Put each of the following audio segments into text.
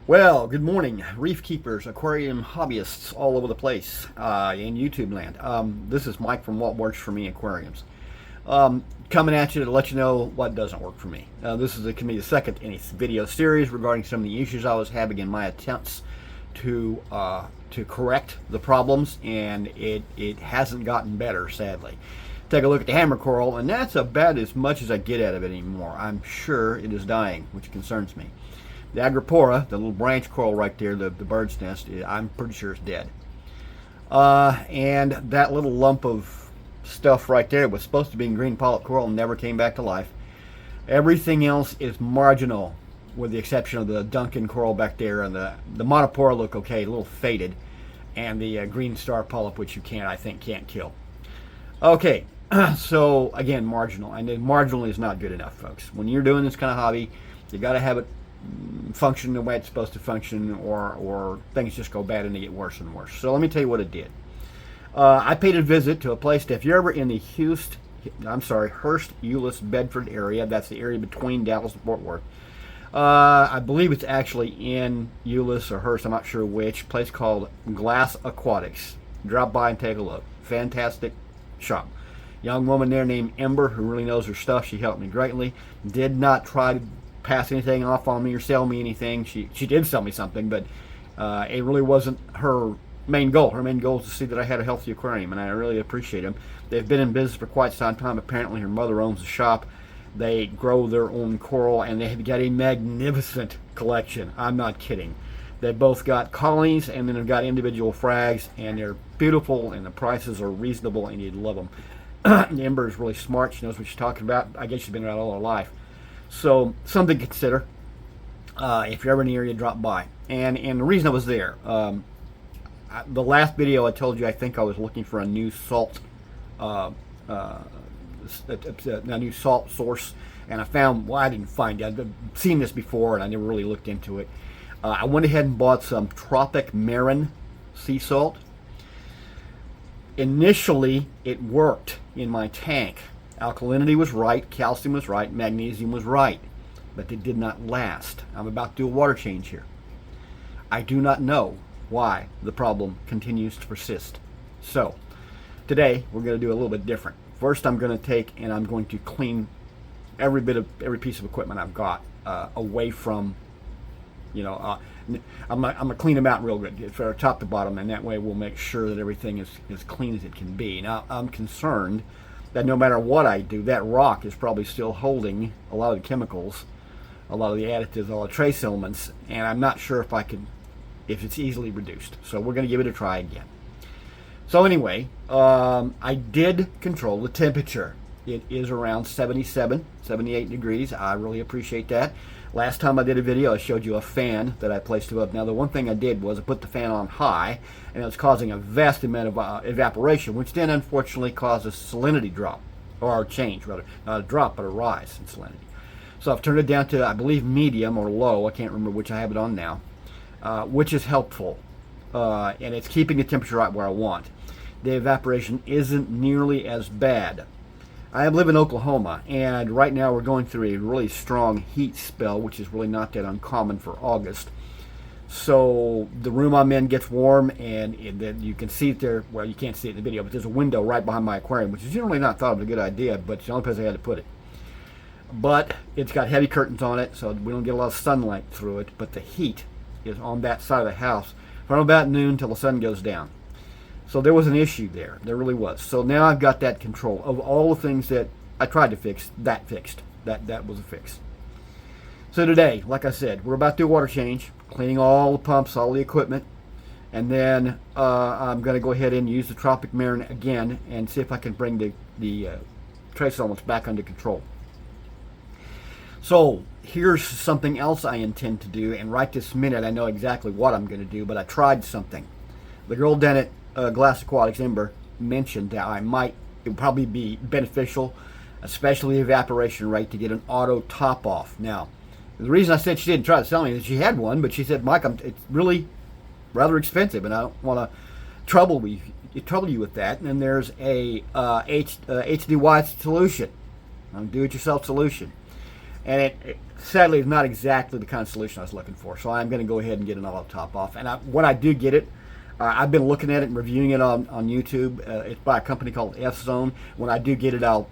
Well, good morning, reef keepers, aquarium hobbyists all over the place in YouTube land. This is Mike from What Works For Me Aquariums. Coming at you to let you know what doesn't work for me. This is going to be the second in a video series regarding some of the issues I was having in my attempts to correct the problems, and it hasn't gotten better, sadly. Take a look at the hammer coral, and that's about as much as I get out of it anymore. I'm sure it is dying, which concerns me. The Agropora, the little branch coral right there, the bird's nest, I'm pretty sure it's dead. And that little lump of stuff right there was supposed to be in green polyp coral and never came back to life. Everything else is marginal, with the exception of the Duncan coral back there, and the monopora look okay, a little faded, and the green star polyp, which I think can't kill. Okay, so again, marginal, and then marginal is not good enough, folks. When you're doing this kind of hobby, you got to have it function the way it's supposed to function, or things just go bad and they get worse and worse. So let me tell you what it did. I paid a visit to a place that if you're ever in the Hurst, Euless, Bedford area, that's the area between Dallas and Fort Worth. I believe it's actually in Euless or Hurst, I'm not sure which, place called Glass Aquatics. Drop by and take a look. Fantastic shop. Young woman there named Ember who really knows her stuff. She helped me greatly. Did not try to pass anything off on me or sell me anything. She did sell me something, but it really wasn't her main goal. Her main goal is to see that I had a healthy aquarium, and I really appreciate them. They've been in business for quite some time. Apparently her mother owns the shop. They grow their own coral, and they've got a magnificent collection. I'm not kidding. They've both got colonies, and then they've got individual frags, and they're beautiful, and the prices are reasonable, and you'd love them. Ember is really smart. She knows what she's talking about. I guess she's been around all her life. So something to consider if you're ever in the area, drop by. And the reason I was there, the last video I told you I think I was looking for a new salt, a new salt source, and I found, well, I didn't find it. I've seen this before and I never really looked into it. I went ahead and bought some Tropic Marin sea salt. Initially, it worked in my tank. Alkalinity was right, calcium was right, magnesium was right, but it did not last. I'm about to do a water change here. I do not know why the problem continues to persist. So, today we're going to do a little bit different. First, I'm going to take and I'm going to clean every piece of equipment I've got away from, I'm gonna clean them out real good, from top to bottom, and that way we'll make sure that everything is as clean as it can be. Now, I'm concerned that no matter what I do, that rock is probably still holding a lot of the chemicals, a lot of the additives, all the trace elements, and I'm not sure if it's easily reduced. So we're going to give it a try again. So anyway, I did control the temperature. It is around 77, 78 degrees. I really appreciate that. Last time I did a video, I showed you a fan that I placed above. Now, the one thing I did was I put the fan on high, and it was causing a vast amount of evaporation, which then unfortunately causes salinity drop, or change rather. Not a drop, but a rise in salinity. So I've turned it down to, I believe, medium or low. I can't remember which I have it on now, which is helpful. And it's keeping the temperature right where I want. The evaporation isn't nearly as bad. I live in Oklahoma, and right now we're going through a really strong heat spell, which is really not that uncommon for August. So the room I'm in gets warm, and then you can see it there. Well, you can't see it in the video, but there's a window right behind my aquarium, which is generally not thought of a good idea, but it's the only place I had to put it. But it's got heavy curtains on it, so we don't get a lot of sunlight through it, but the heat is on that side of the house from about noon till the sun goes down. So there was an issue there. There really was. So now I've got that control. Of all the things that I tried to fix, that fixed. That was a fix. So today, like I said, we're about to do a water change, cleaning all the pumps, all the equipment, and then I'm going to go ahead and use the Tropic Marin again and see if I can bring the trace elements back under control. So here's something else I intend to do, and right this minute I know exactly what I'm going to do, but I tried something. The girl down at Glass Aquatics, Ember, mentioned that it would probably be beneficial, especially the evaporation rate, to get an auto top off. Now, the reason I said she didn't try to sell me is she had one, but she said, Mike, it's really rather expensive, and I don't want to trouble you with that. And then there's a HDY solution, a do-it-yourself solution, and sadly, it's not exactly the kind of solution I was looking for. So I'm going to go ahead and get an auto top off. And when I do get it, I've been looking at it and reviewing it on YouTube. It's by a company called F-Zone. When I do get it, I'll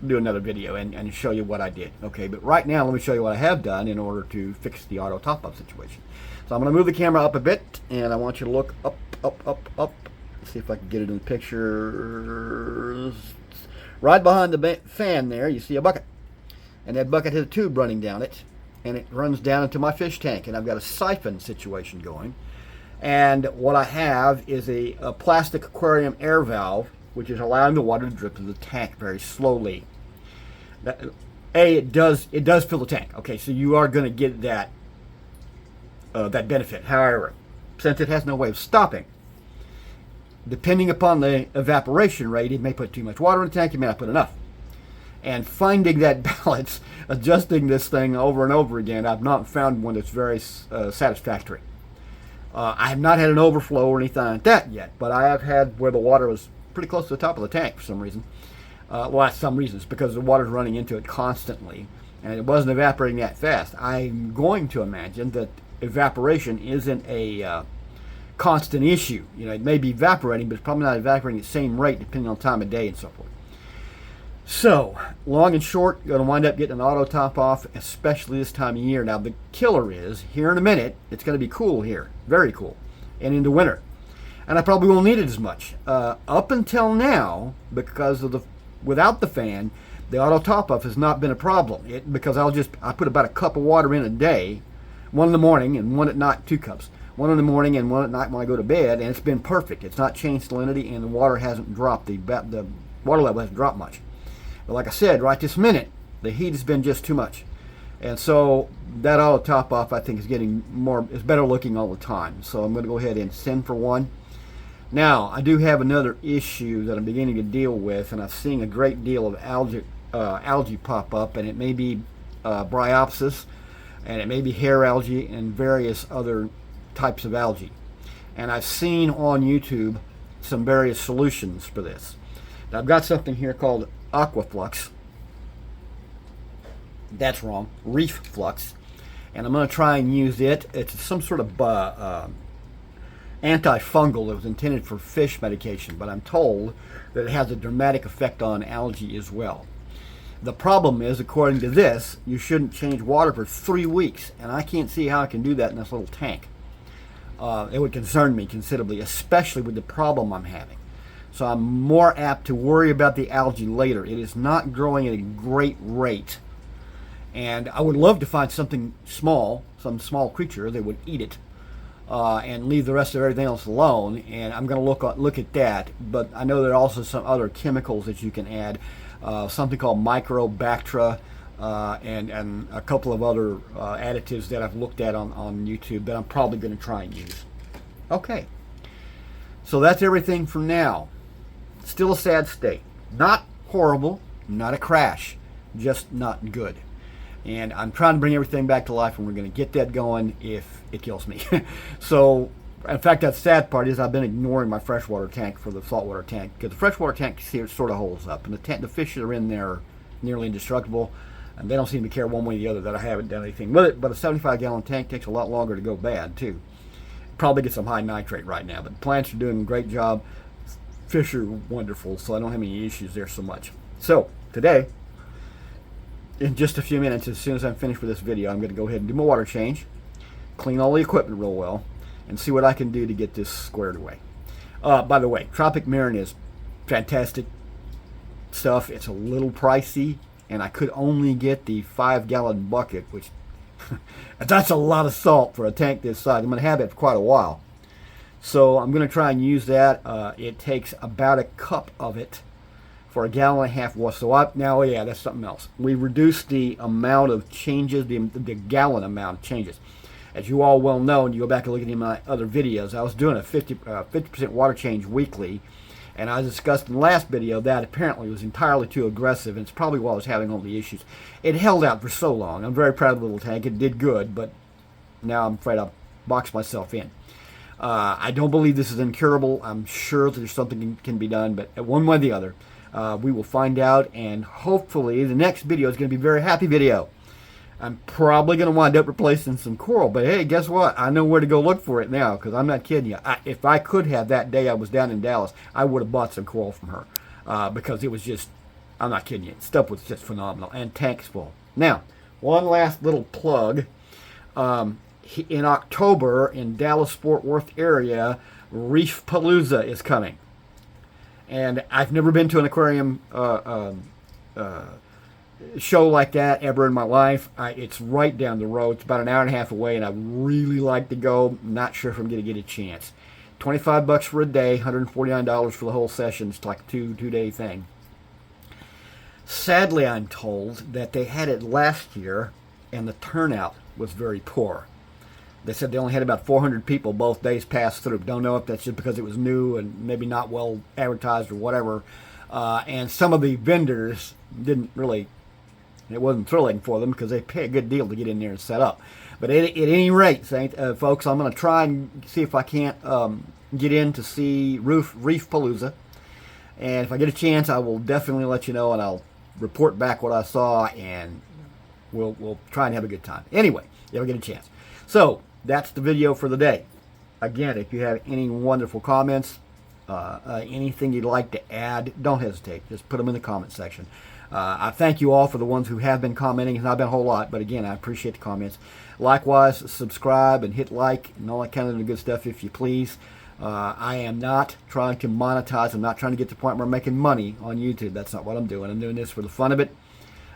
do another video and show you what I did. Okay, but right now, let me show you what I have done in order to fix the auto top-up situation. So I'm going to move the camera up a bit, and I want you to look up, up, up, up. Let's see if I can get it in the pictures. Right behind the fan there, you see a bucket. And that bucket has a tube running down it, and it runs down into my fish tank. And I've got a siphon situation going. And what I have is a plastic aquarium air valve, which is allowing the water to drip to the tank very slowly. It does fill the tank. Okay, so you are going to get that benefit. However, since it has no way of stopping, depending upon the evaporation rate, it may put too much water in the tank, it may not put enough. And finding that balance, adjusting this thing over and over again, I've not found one that's very satisfactory. I have not had an overflow or anything like that yet, but I have had where the water was pretty close to the top of the tank for some reason. Well, that's some reasons, because the water's running into it constantly, and it wasn't evaporating that fast. I'm going to imagine that evaporation isn't a constant issue. You know, it may be evaporating, but it's probably not evaporating at the same rate depending on time of day and so forth. So, long and short, you're going to wind up getting an auto top off, especially this time of year. Now, the killer is, here in a minute, it's going to be cool here, very cool, and into winter. And I probably won't need it as much. Up until now, because of without the fan, the auto top off has not been a problem. Because I put about a cup of water in a day, one in the morning and one at night, 2 cups. One in the morning and one at night when I go to bed, and it's been perfect. It's not changed salinity, and the water hasn't dropped. The water level hasn't dropped much. But like I said, right this minute, the heat has been just too much. And so that auto top off, I think, is better looking all the time. So I'm going to go ahead and send for one. Now, I do have another issue that I'm beginning to deal with, and I'm seeing a great deal of algae pop up, and it may be bryopsis, and it may be hair algae, and various other types of algae. And I've seen on YouTube some various solutions for this. Now, I've got something here called Aquaflux. That's wrong. Reef Flux. And I'm going to try and use it. It's some sort of antifungal that was intended for fish medication, but I'm told that it has a dramatic effect on algae as well. The problem is, according to this, you shouldn't change water for 3 weeks, and I can't see how I can do that in this little tank. It would concern me considerably, especially with the problem I'm having. So I'm more apt to worry about the algae later. It is not growing at a great rate. And I would love to find something small, some small creature that would eat it and leave the rest of everything else alone. And I'm going to look at that. But I know there are also some other chemicals that you can add. Something called Microbacter and a couple of other additives that I've looked at on YouTube that I'm probably going to try and use. Okay. So that's everything for now. Still a sad state. Not horrible, not a crash, just not good. And I'm trying to bring everything back to life, and we're going to get that going if it kills me. So, in fact, that sad part is I've been ignoring my freshwater tank for the saltwater tank, because the freshwater tank sort of holds up, and the fish that are in there are nearly indestructible, and they don't seem to care one way or the other that I haven't done anything with it. But a 75-gallon tank takes a lot longer to go bad, too. Probably get some high nitrate right now, but the plants are doing a great job. Fish are wonderful, so I don't have any issues there so much. So, today, in just a few minutes, as soon as I'm finished with this video, I'm going to go ahead and do my water change, clean all the equipment real well, and see what I can do to get this squared away. By the way, Tropic Marin is fantastic stuff. It's a little pricey, and I could only get the 5-gallon bucket, which that's a lot of salt for a tank this size. I'm going to have it for quite a while. So I'm going to try and use that. It takes about a cup of it for 1.5 gallons water. So now, yeah, that's something else. We reduced the amount of changes, the gallon amount of changes. As you all well know, and you go back and look at my other videos, I was doing a 50% water change weekly, and I discussed in the last video that apparently was entirely too aggressive, and it's probably why I was having all the issues. It held out for so long. I'm very proud of the little tank. It did good, but now I'm afraid I'll box myself in. I don't believe this is incurable. I'm sure there's something can be done, but one way or the other, we will find out, and hopefully the next video is going to be a very happy video. I'm probably going to wind up replacing some coral. But hey, guess what? I know where to go look for it now, because I'm not kidding you. If I could have that day I was down in Dallas, I would have bought some coral from her, because it was just, I'm not kidding you. Stuff was just phenomenal, and tanks full. Now, one last little plug. In October in Dallas-Fort Worth area, Reef Palooza is coming. And I've never been to an aquarium show like that ever in my life. It's right down the road. It's about an hour and a half away, and I'd really like to go. I'm not sure if I'm going to get a chance. $25 for a day, $149 for the whole session. It's like a two-day thing. Sadly, I'm told that they had it last year, and the turnout was very poor. They said they only had about 400 people both days pass through. Don't know if that's just because it was new and maybe not well advertised or whatever. And some of the vendors didn't really, it wasn't thrilling for them because they pay a good deal to get in there and set up. But at any rate, folks, I'm going to try and see if I can't get in to see Reef Palooza. And if I get a chance, I will definitely let you know, and I'll report back what I saw, and we'll try and have a good time. Anyway, if I get a chance. So, that's the video for the day. Again, if you have any wonderful comments, anything you'd like to add, don't hesitate. Just put them in the comment section. I thank you all for the ones who have been commenting. It's not been a whole lot, but again, I appreciate the comments. Likewise, subscribe and hit like and all that kind of good stuff if you please. I am not trying to monetize. I'm not trying to get to the point where I'm making money on YouTube. That's not what I'm doing. I'm doing this for the fun of it.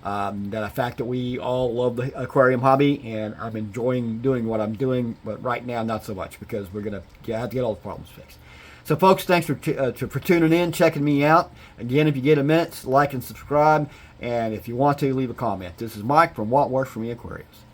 The fact that we all love the aquarium hobby, and I'm enjoying doing what I'm doing, but right now not so much, because we're going to have to get all the problems fixed. So folks, thanks for tuning in, checking me out. Again, if you get a minute, like and subscribe, and if you want to, leave a comment. This is Mike from What Works For Me Aquariums.